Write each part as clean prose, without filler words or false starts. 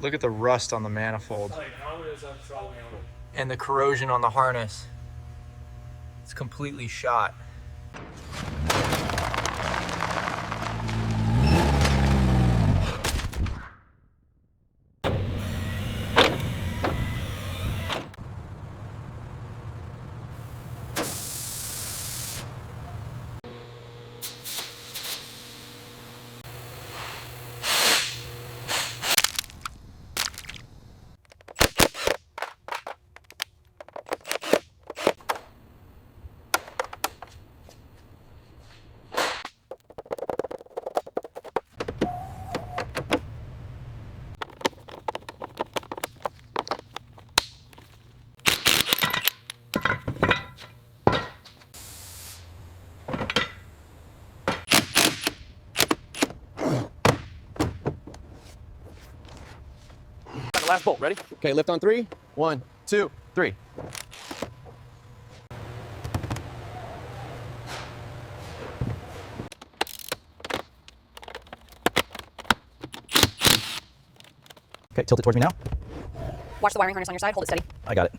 Look at the rust on the manifold. And the corrosion on the harness. It's completely shot. Last bolt, ready? Okay, lift on 3. 1, 2, 3. Okay, tilt it towards me now. Watch the wiring harness on your side, hold it steady. I got it.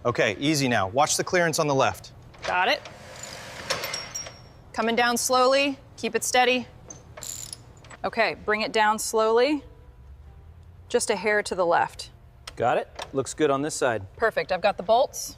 Okay, easy now. Watch the clearance on the left. Got it. Coming down slowly, keep it steady. Okay, bring it down slowly. Just a hair to the left. Got it. Looks good on this side. Perfect, I've got the bolts.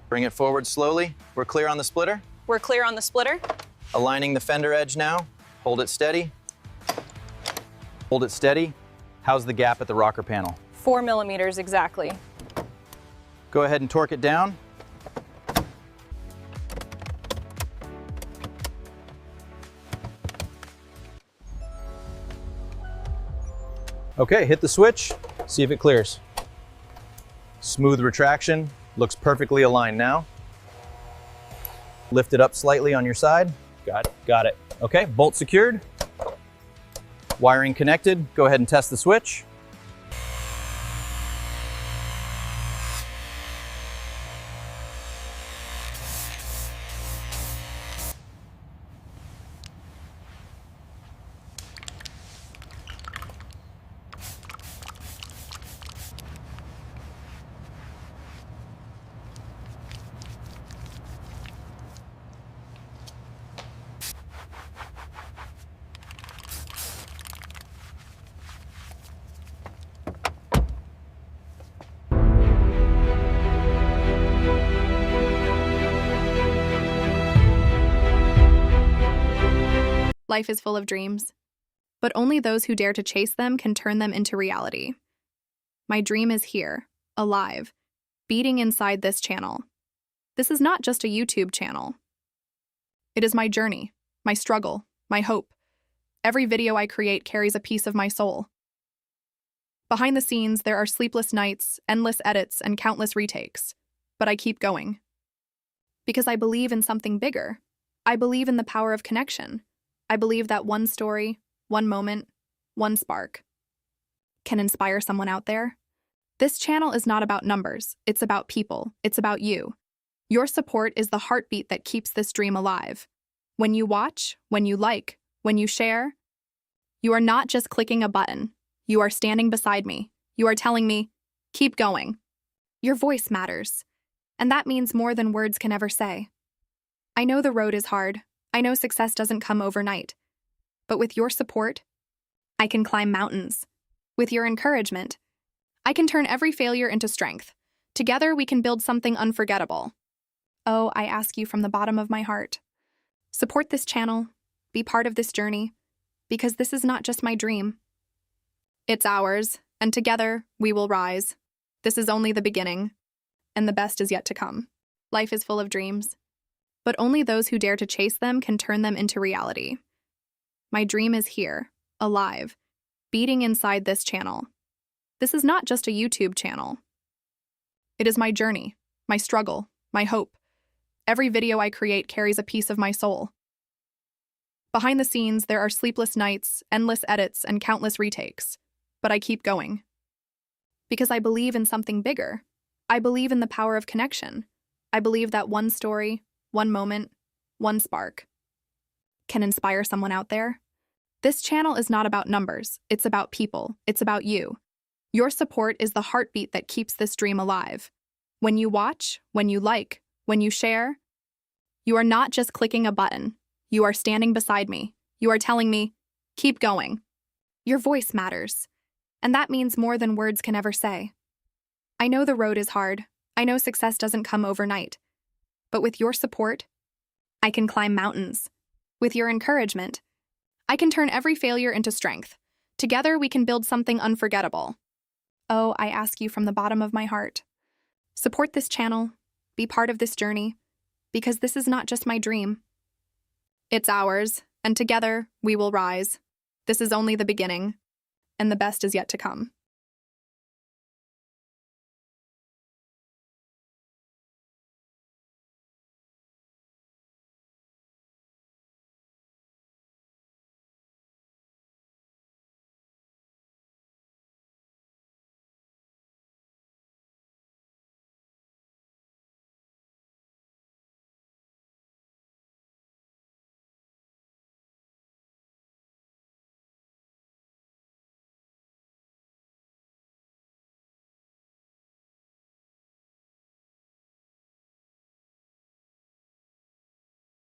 Bring it forward slowly. We're clear on the splitter. We're clear on the splitter. Aligning the fender edge now. Hold it steady. Hold it steady. How's the gap at the rocker panel? 4 millimeters exactly. Go ahead and torque it down. Okay, hit the switch, see if it clears. Smooth retraction, looks perfectly aligned now. Lift it up slightly on your side. Got it. Okay, bolt secured. Wiring connected. Go ahead and test the switch. Life is full of dreams, but only those who dare to chase them can turn them into reality. My dream is here, alive, beating inside this channel. This is not just a YouTube channel. It is my journey, my struggle, my hope. Every video I create carries a piece of my soul. Behind the scenes, there are sleepless nights, endless edits, and countless retakes. But I keep going. Because I believe in something bigger. I believe in the power of connection. I believe that one story, one moment, one spark can inspire someone out there. This channel is not about numbers. It's about people. It's about you. Your support is the heartbeat that keeps this dream alive. When you watch, when you like, when you share, you are not just clicking a button. You are standing beside me. You are telling me, keep going. Your voice matters. And that means more than words can ever say. I know the road is hard. I know success doesn't come overnight. But with your support, I can climb mountains. With your encouragement, I can turn every failure into strength. Together, we can build something unforgettable. Oh, I ask you from the bottom of my heart. Support this channel. Be part of this journey. Because this is not just my dream. It's ours, and together, we will rise. This is only the beginning, and the best is yet to come. Life is full of dreams, but only those who dare to chase them can turn them into reality. My dream is here, alive, beating inside this channel. This is not just a YouTube channel. It is my journey, my struggle, my hope. Every video I create carries a piece of my soul. Behind the scenes, there are sleepless nights, endless edits, and countless retakes. But I keep going. Because I believe in something bigger. I believe in the power of connection. I believe that one story, one moment, one spark can inspire someone out there. This channel is not about numbers. It's about people. It's about you. Your support is the heartbeat that keeps this dream alive. When you watch, when you like, when you share, you are not just clicking a button. You are standing beside me. You are telling me, keep going. Your voice matters. And that means more than words can ever say. I know the road is hard. I know success doesn't come overnight. But with your support, I can climb mountains. With your encouragement, I can turn every failure into strength. Together, we can build something unforgettable. Oh, I ask you from the bottom of my heart. Support this channel. Be part of this journey. Because this is not just my dream. It's ours, and together, we will rise. This is only the beginning, and the best is yet to come.